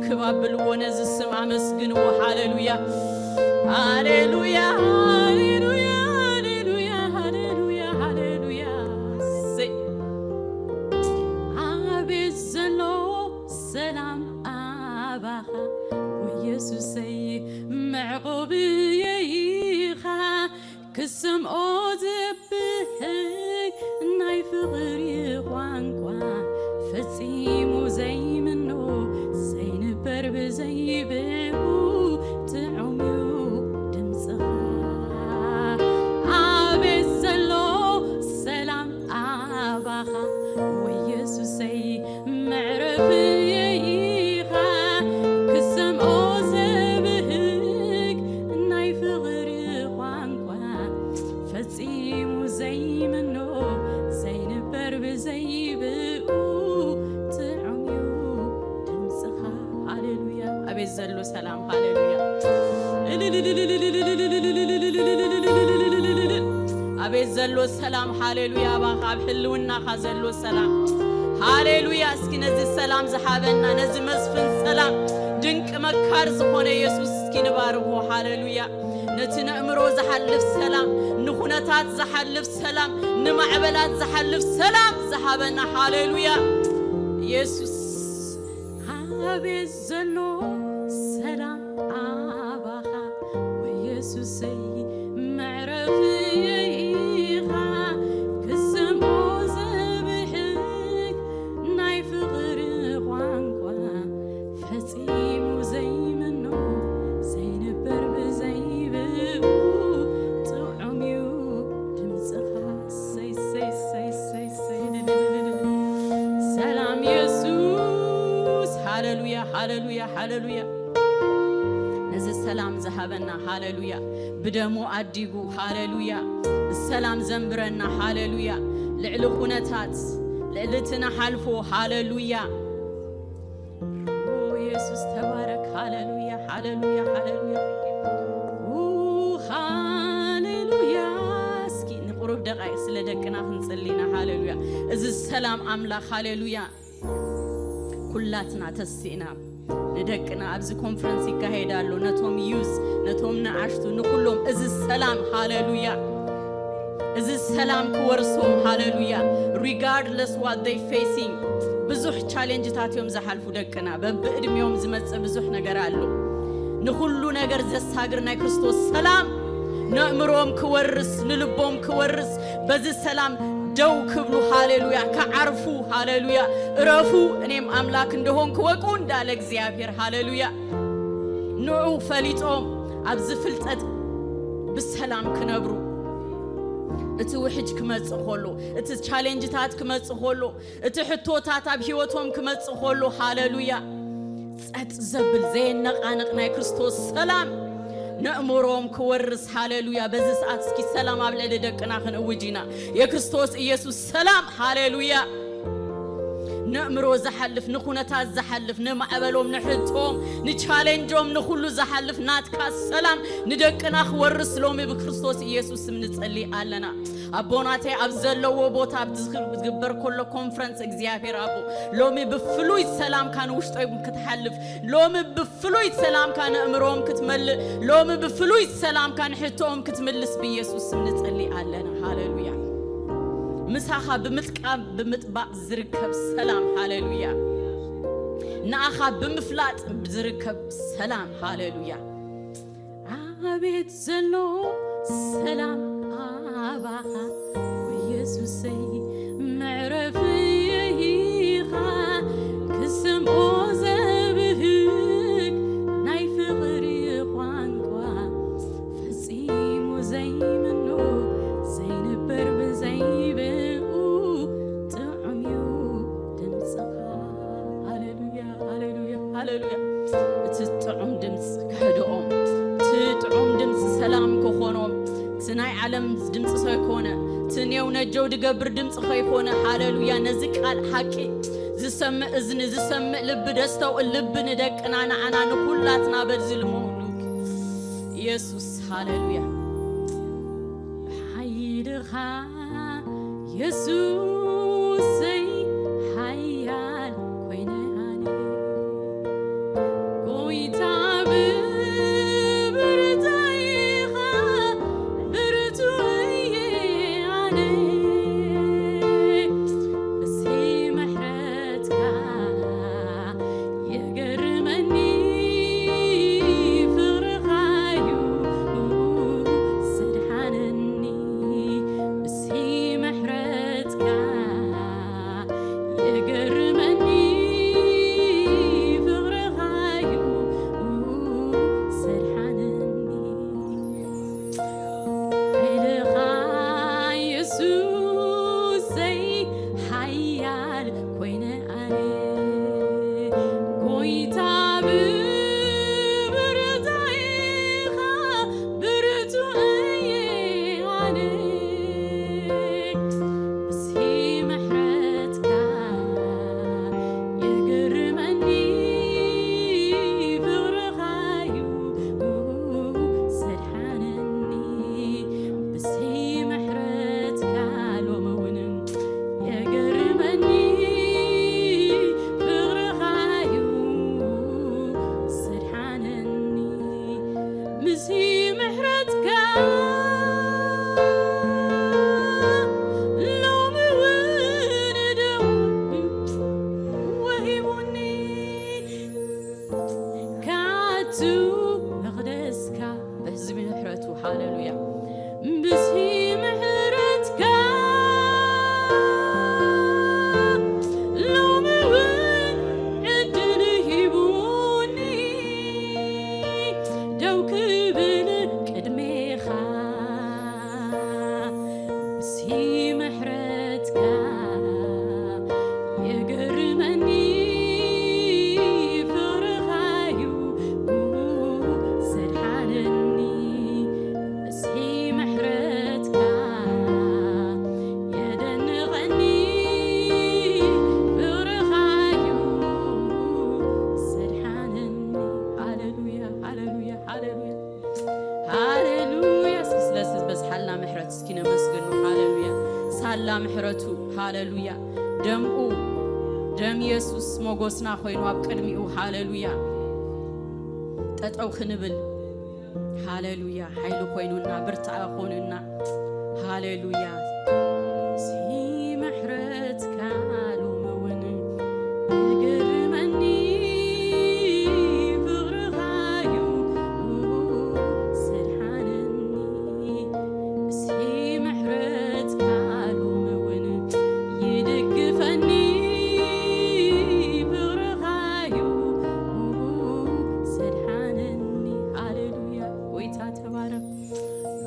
ክባብል ወነዝ ስም አመስግኑ ሃሌሉያ ሃሌሉያ ሃሌሉያ ሃሌሉያ ሃሌሉያ ሃሌሉያ አቤት ዘሎ ሰላም አባኻ ወኢየሱሰይ መዕቆብ የይኻ ክስምዖ ዘብህግ ናይ ፍቕሪ ቋንቋ ፈጺሙ ዘይምኖ ዘይንበር ብዘይብኡ ጥዑምዩ ድምፅኻ ኣቤት ዘሎ ሰላም ኣባኻ ወኢየሱሰይ መዕረፊ የይኻ ክስምዖ ዘብህግ ናይ ፍቕሪ ቋንቋ ፈጺሙ ዘይምኖ ዘይንበር ብዘይብኡ ጥዑምዩ ድምፅኻ ሃሌሉያ ኣቤት ዘሎ ሰላም ሃሌሉያ ኣቤት ዘሎ ሰላም ሃሌሉያ ባኻ ኣብ ሕልውናኻ ዘሎ ሰላም ሃሌሉያ እስኪ ነዚ ሰላም ዝሓበና ነዚ መስፍን ሰላም ድንቅ መካር ዝኾነ ኢየሱስ እስኪ ንባርኮ ሃሌሉያ ነቲ ንእምሮ ዝሓልፍ ሰላም ንኹነታት ዝሓልፍ ሰላም ንማዕበላት ዝሓልፍ ሰላም ዝሓበና ሃሌሉያ ኢየሱስ ኣቤት ዘሎ ሰላም ኣባኻ ወኢየሱሰይ መዕረፊ የይኻ ክስምዖ ዘብህግ ናይ ፍቕሪ ቋንቋ ፈጺሙ ዘይምኖ ዘይንበር ብዘይብኡ ጥዑምዩ ድምፅኻ ሰላም ኢየሱስ ሃሌሉያ ሃሌሉያ ሃሌሉያ ነዚ ሰላም ዝሃበና ሃሌሉያ ብደሙ አዲጉ ሃሌሉያ ሰላም ዘንብረና ሃሌሉያ ልዕሊ ኩነታት ልዕልትና ሓልፎ ሃሌሉያ ኢየሱስ ተባረክ ሃሌሉያ ሃሌሉያ ሃሌሉያ ሃሌሉያ እስኪ ንቁሩብ ደቃይቅ ስለ ደቅና ክንጽሊና ሃሌሉያ እዚ ሰላም አምላክ ሃሌሉያ ኩላትና ተስኢና ندقنا أبز كونفرنس يكهيدالو نتوم يوز نتوم نعشتو نقولهم إز السلام هاليلويا إز السلام كورسهم هاليلويا regardless what they facing بزح challenge تاتيوم زحلفو دقنا ببقدم يوم زمت بزح نقرالو نقولو نقر زساقرنا كريستوس سلام نأمرهم كورس نلبهم كورس بز السلام دو كبلو هاليلويا كعرفو هاليلويا رفو انيم املاك اندهون كوكون دالك زيابير هاليلويا نوعو فليتهم ابزفلت بالسلام كنبرو اتوحج كمتصخولو ات تشالنجات كمتصخولو ات حتوتات بهيوتهم كمتصخولو هاليلويا صت زبل زي نقانقنا كريستوس سلام نأمرهم كورس هاليلويا بزس أتسكي سلام أبلاد دقنا خن وجينا يا كريستوس يسوع سلام هاليلويا نأمرو زحلف نخونتا زحلف نمعبلهم نحرتهم نتشالنجهم نخلو زحلف ناتكا سلام ندقنا خورس لومي بكريستوس يسوع منصلي علنا أبوناتي أبزلو وبوتا بتغبر كل كونفرنس إجزيابير أبو لومي بفلوي سلام كان وشتايم كتحلف لومي بفلوي سلام كان أمرهم كتمل لومي بفلوي سلام كان حتهم كتملس بيسوع منصلي علنا هاليلويا مساخا بمتقام بمتبع زركب سلام هاليلويا ناخا بمفلات بزركب سلام هاليلويا عبيد زلو سلام أباها ويسوسي معرفي يهيخا كسمعو زبهك نايف غري قوانقوا فسيمو زي منو زي نبرب زي بقو تعميو دمسخا هاليلويا هاليلويا هاليلويا تتعم دمس كهدوهم تتعم دمس سلام كخونهم تناي علم دمس سيكونه تنيو نجو دقبر دمس خيكونه هاليلويا نزك الحكي زسمع إذن زسمع لب دستو اللب ندك أنا نقولاتنا بزل مولوك يسوس هاليلويا حيرها يسوس حيال كوينه هاني ምሕረቱ ሃሌሉያ ደም ኢየሱስ ሞጎስና ኮይኑ ኣብ ቅድሚኡ ሃሌሉያ ጠጠው ክንብል ሃሌሉያ ኃይሉ ኮይኑና ብርታዕ ኮይኑና ሃሌሉያ ሲ ምሕረት ካሉ መውን ገርመኒ ፍቅርኻዩ ሰድሓነኒ ሲ ምሕረት ካሉ መውን ይድግፈኒ ፍቅርኻዩ ሰድሓነኒ ሃሌሉያ ጎይታ ተባረክ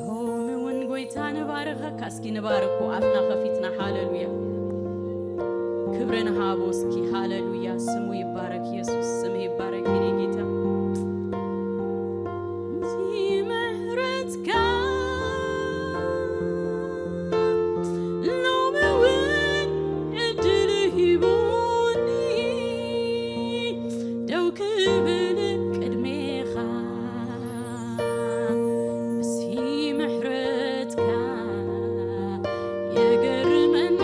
ሆመውን ጎይታ ነባረከ ካስኪ ነባረኩ አፍና ከፊትና ሃሌሉያ ክብርን ሃቦስኪ ሃሌሉያ ስሙ ይባረክ ኢየሱስ ስሙ ይባረክ የኔ ጌታ ምሕረትካ ሎመውን ዕድል ሂቦኒ ደው ክብል ቅድሜኻ እሲ ምሕረትካ የገርመኒ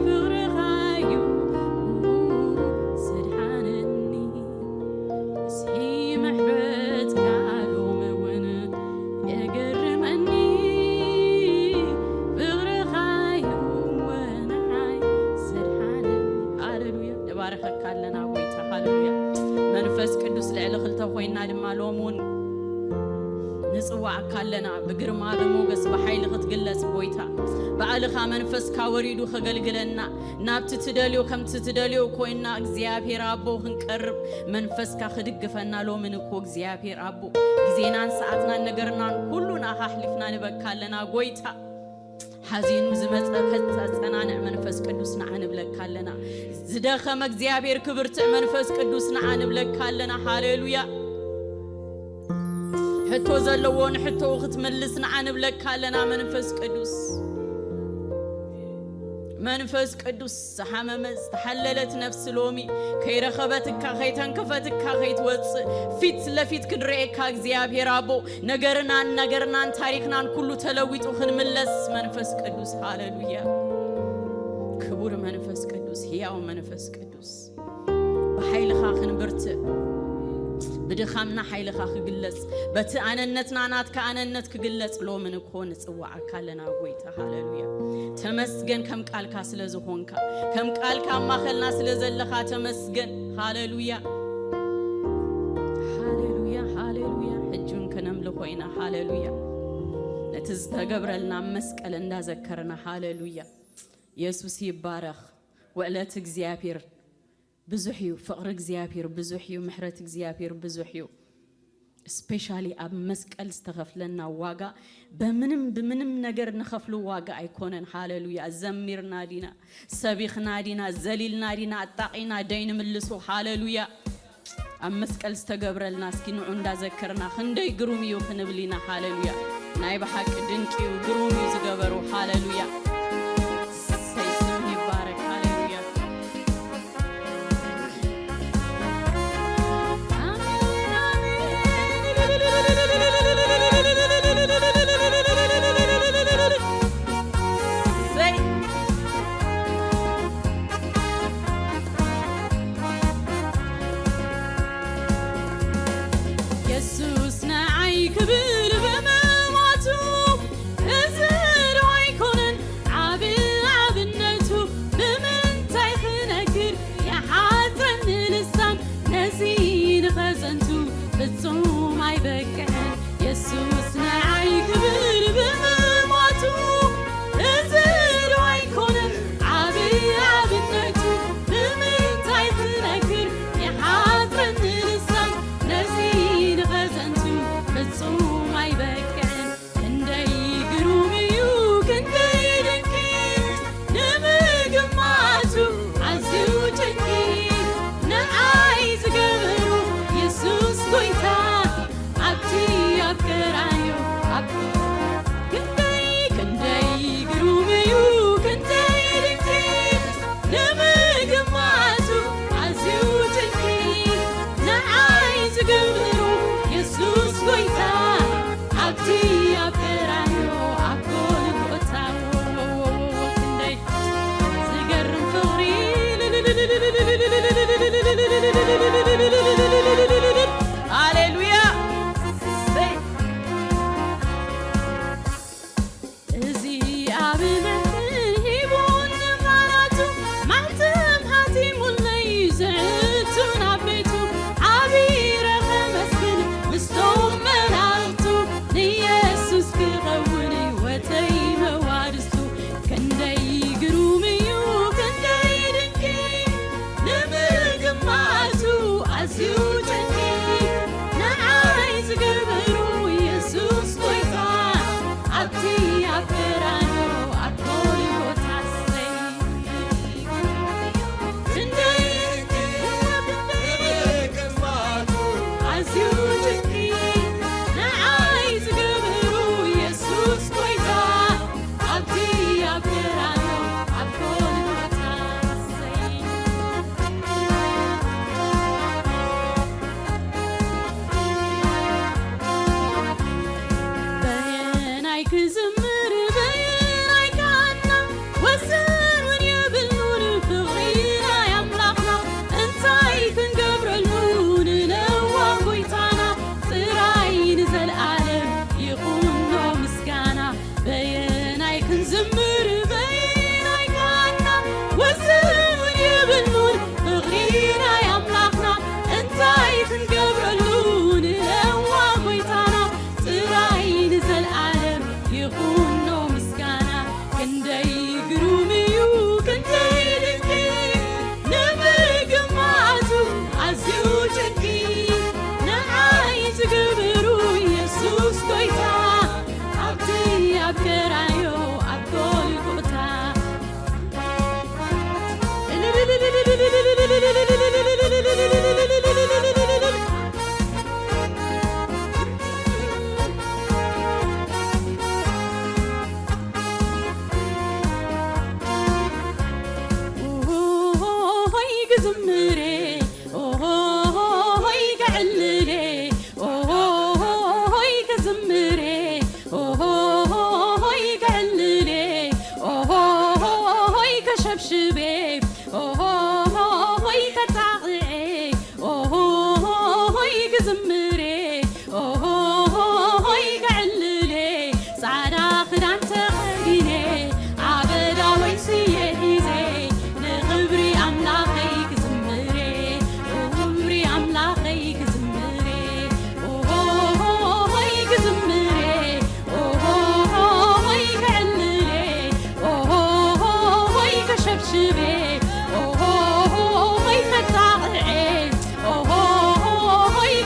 ፍቅርኻዩ ሰድሓነኒ እሲ ምሕረትካ ሎመውን የገርመኒ ፍቅርኻዩ ወናይ ሰድሓነኒ ሃሌሉያ ንባረኸካ ኣለና ጎይታ ሃሌሉያ መንፈስ ቅዱስ ልዕሊ ክልተ ኮይና ድማ ሎሙን ንጽዋዕካ ኣለና ብግርማ ብሞገስ በኃይል ክትግለጽ ጎይታ በዓልኻ መንፈስካ ወሪዱ ከገልግለና ናብቲ ትደልዮ ከምቲ ትደልዮ ኮይና እግዚአብሔር አቦ ክንቀርብ መንፈስካ ክድግፈና ሎምን እኮ እግዚአብሔር አቦ ጊዜናን ሰዓትናን ነገርናን ሁሉን አሐልፍና ንበካለና ጎይታ ሐዚኑ ዝመጸ ከተጸናንዕ መንፈስ ቅዱስ ንዓንብለካለና ዝደኸመ እግዚአብሔር ክብርትዕ መንፈስ ቅዱስ ንዓንብለካለና ሃሌሉያ ሕቶ ዘለዎን ሕቶ ክትመልስ ንዓንብለካለና መንፈስ ቅዱስ ሰሐመመዝ ተሐለለት ነፍስ ሎሚ ከይረኸበትካ ከይተንከፈትካ ከይትወጽእ ፊት ለፊት ክንርኤካ እግዚአብሔር አቦ ነገርናን ታሪክናን ኩሉ ተለዊጡ ክንምለስ መንፈስ ቅዱስ ሃሌሉያ ክቡር መንፈስ ቅዱስ ሕያው መንፈስ ቅዱስ በኃይልኻ ክንብርትዕ بدخامنا حيلخا خجلس بتأننتنا نات كأننت خجلس لو من كون سواء كلنا قويته هاللويا تمسجن كم قال كاسل زهونك كم قال كم ما خلنا سلزلخا تمسجن هاللويا هاللويا هاللويا حجون كنملخوينا هاللويا نتزتجبر لنا مسكال ندذكرنا هاللويا يسوع يبارك وقلت እግዚአብሔር ብዙሕዩ ፍቅር እግዚአብሔር ብዙሕዩ ምሕረት እግዚአብሔር ብዙሕዩ especially ab መስቀል ዝተኸፍለና ዋጋ በምንም ነገር ንኸፍሉ ዋጋ አይኮነን ሃሌሉያ ዘምርና ዲና ሰቢኽና ዲና ዘሊልና ዲና አጣቂና ደይን ምልሱ ሃሌሉያ ab መስቀል ዝተገብረልና እስኪ ንዑ እንዳዘከርና ክንደይ ግሩም እዩ ክንብሊና ሃሌሉያ ናይ በሐቅ ድንቂው ግሩም እዩ ዝገበሩ ሃሌሉያ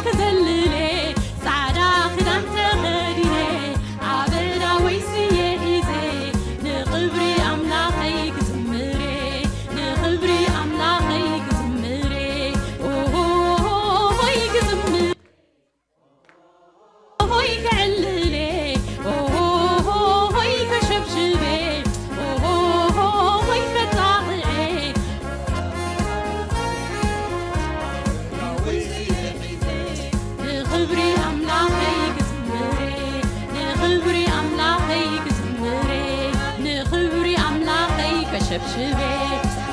كذل شبشبي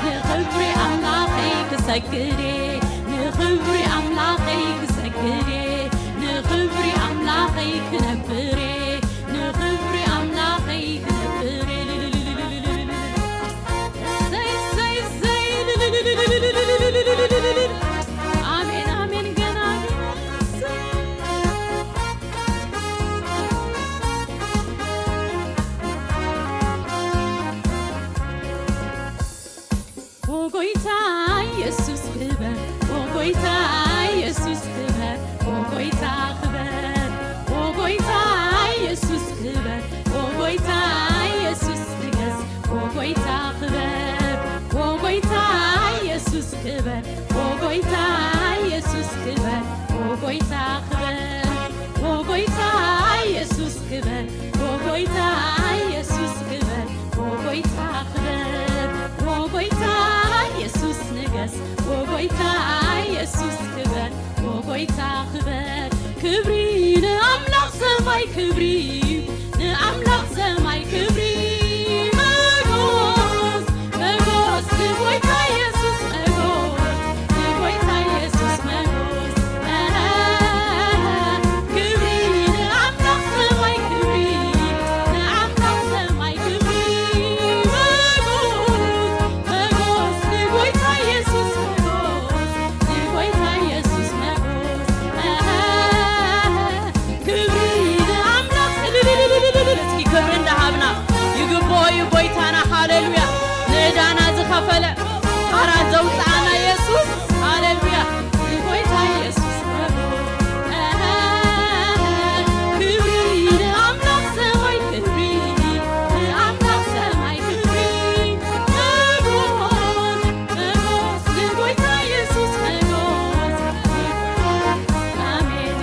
نخبري أملاقي كسجدي نخبري أملاقي كسجدي نخبري أملاقي كنبري نخبري أملاقي كنبري آمين آمين جنابي وقويتا يسوس كبر وقويتا يسوس كبر وقويتا خبر وقويتا يسوس كبر وقويتا يسوس نجس وقويتا خبر وقويتا يسوس كبر وقويتا يسوس كبر وقويتا خبر وقويتا يسوس كبر وقويتا يسوس كبر وقويتا خبر وقويتا يسوس نجس وقويتا يسوس كبر وقويتا خبر كبري نأملق سماي كبري نأملق سماي كبري مغوص مغوص نقويتا يسوس مغوص نقويتا يسوس مغوص كبري نأملق سماي كبري نأملق سماي كبري مغوص مغوص نقويتا يسوس مغوص نقويتا يسوس مغوص كبري نأملق اسكي كبرن دهابنا يقبويتانا هاليلويا ندانا زخفله قرا زوصانا يسوس هاليلويا يقويتا يسوس كبري نأملق سماي كبري نأملق سماي كبري مغوص مغوص نقويتا يسوس مغوص آمين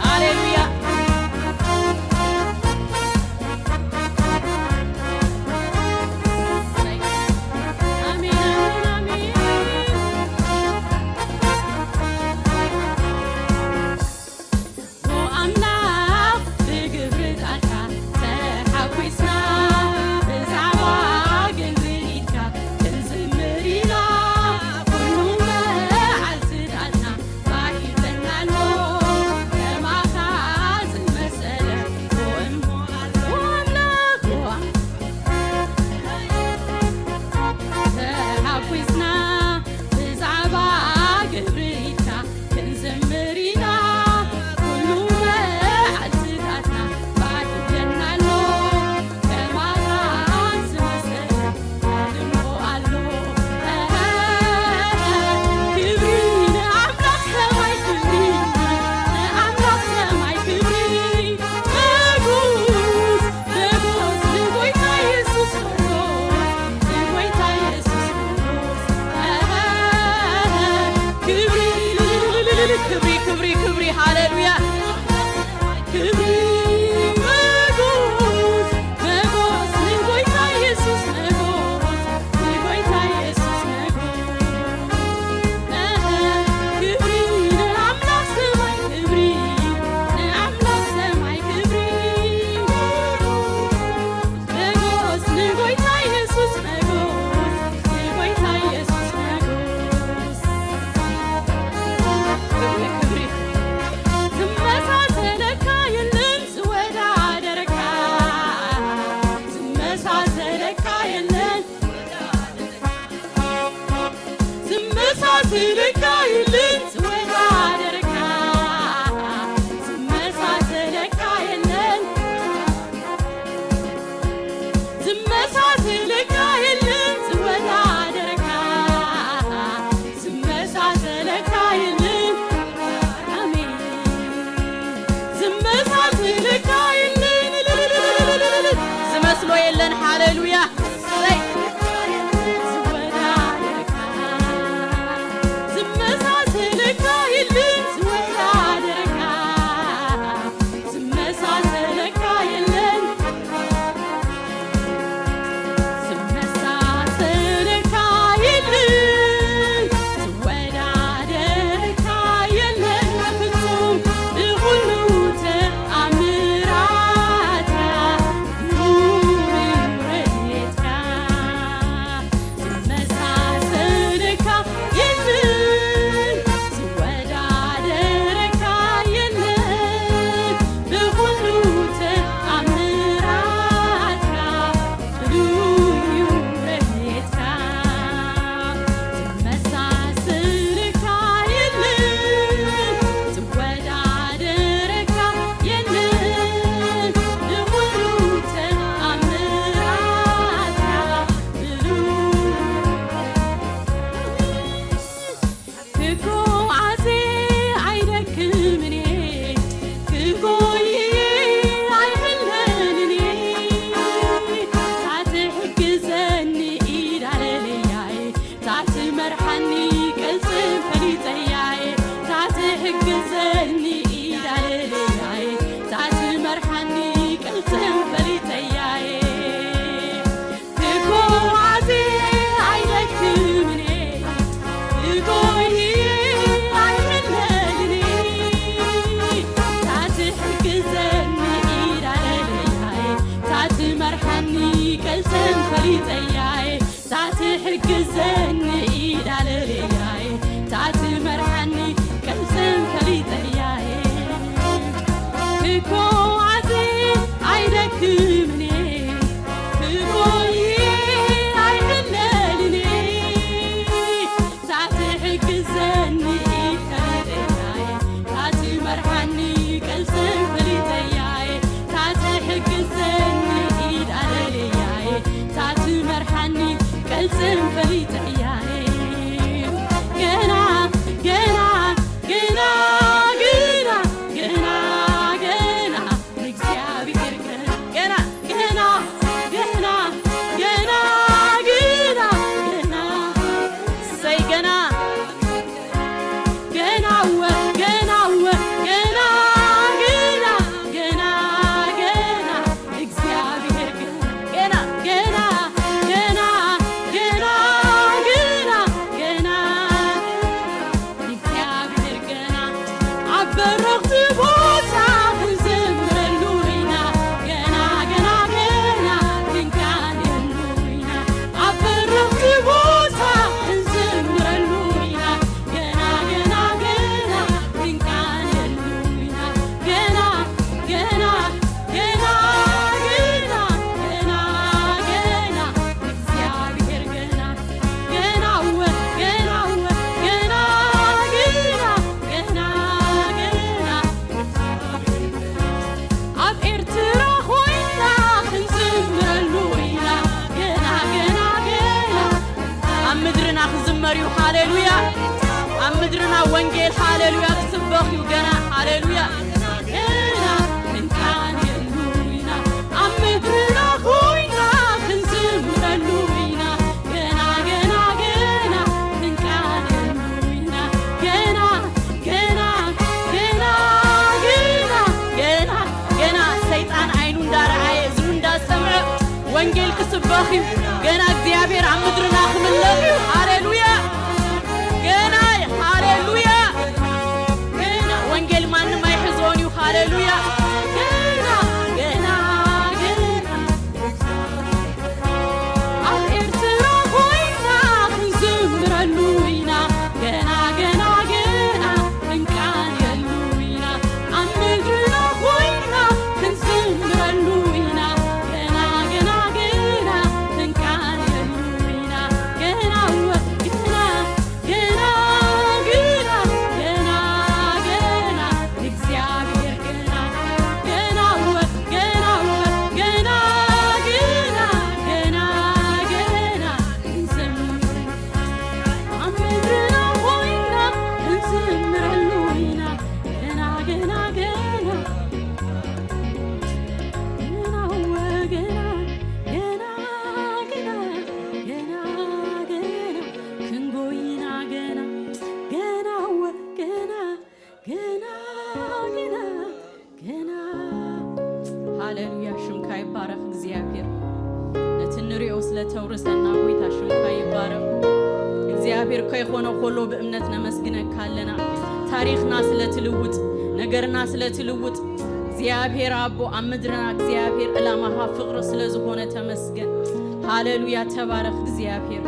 هاليلويا آمين آمين وأملاك بقبرت أركا تحويسنا بزعبا قلبيتك تنزمرينا كل عالتداتنا بايدنا له كما خاز المسألة وأملاك تحويسنا بزعبا قبريتك تنزمرينا كل عالتداتنا بايدنا له كما خاز المسألة كبري نأملق سماي كبري نأملق سماي كبري مغوص مغوص نقويتا يسوس مغوص نقويتا يسوس مغوص كبري كبري كبري كبري هاليلويا كبري مغوص مغوص نقويتا يسوس مغوص نقويتا يسوس مغوص كبري نأملق سماي كبري نأملق سماي كبري مغوص نقويتا يسوس مغوص نقويتا يسوس مغوص كبري كبري زمساسلك يلن زودا عدرك زمساسلك يلن زمساسلك يلن زودا عدرك زمساسلك يلن زمساسلك يلن زودا عدرك زمساسلك يلن آمين زمساسلك يلن زمسلو يلن هاليلويا زودا عدرك زمساسلك مرحني كلسم فليتياي تعتي حجزني إيدالي تعتي مرحني كلسم فليتياي تكو عزي عينك مني تكو هي عينك تعتي حجزني إيدالي تعتي مرحني كلسم فليتياي تعتي حجزني إيدالي تعتي مرحني كلسم فليتياي تكو عزي عينك مني تكو عينك تعتي حجزني إيدالي تعتي مرحني كلسم فليتياي تعتي حجزني إيدالي تعتي مرحني كلسم فليتياي جنا جنا جنا جنا جنا جنا نكسيابي كركن جنا جنا جنا جنا جنا جنا سي جنا جنا جنا جنا جنا جنا جنا نكسيابي كركن جنا جنا جنا جنا جنا جنا نكسيابي كركن عبرت بوتا خنزمر اللوينا جنا جنا جنا كنكان اللوينا عبرت بوتا خنزمر اللوينا جنا جنا جنا كنكان اللوينا جنا جنا جنا جنا جنا جنا نكسيابي كركن جنا جنا جنا جنا جنا عب إرترا خوينا خنزمر اللوينا جنا جنا جنا عم مدرنا خزمريو هاليلويا عم مدرنا وانجيل هاليلويا تسبخيو جنا هاليلويا جنا من كان اللوينا عم مدرنا خوينا خنزمر اللوينا جنا جنا جنا من كان اللوينا جنا جنا جنا جنا جنا جنا سيطان عينو دارعي زنو دا سمع وانجيل كسبخيو جنا እግዚአብሔር عم مدرنا خملقيو هاليلويا جنا هاليلويا جنا وانجيل مان ما يحزونيو هاليلويا جنا جنا جنا عم إرترا خوينا خنزمر اللوينا جنا جنا جنا من كان يلوينا عم مدرنا خوينا خنزمر اللوينا جنا جنا جنا من كان يلوينا جنا جنا جنا جنا جنا جنا نكسيابير جنا جنا جنا جنا جنا جنا جنا نزمر عم مدرنا خوينا نزمر اللوينا جنا جنا جنا جنا جنا جنا جنا جنا جنا كنغوينا جنا جنا جنا جنا جنا جنا هاليلويا شمكا يبارك እግዚአብሔር ነትንሪኦ ስለተውርሰና ጎይታ ሽምካ ይባረክ እግዚአብሔር ከይኾነ ሁሉ በእምነት ነመስግነካለና ታሪክና ስለትልውጥ ነገርና ስለትልውጥ እግዚአብሔር አቦ አምድርና እግዚአብሔር ዕላማሃ ፍቅር ስለዝሆነ ተመስገን ሃሌሉያ ተባረክ እግዚአብሔር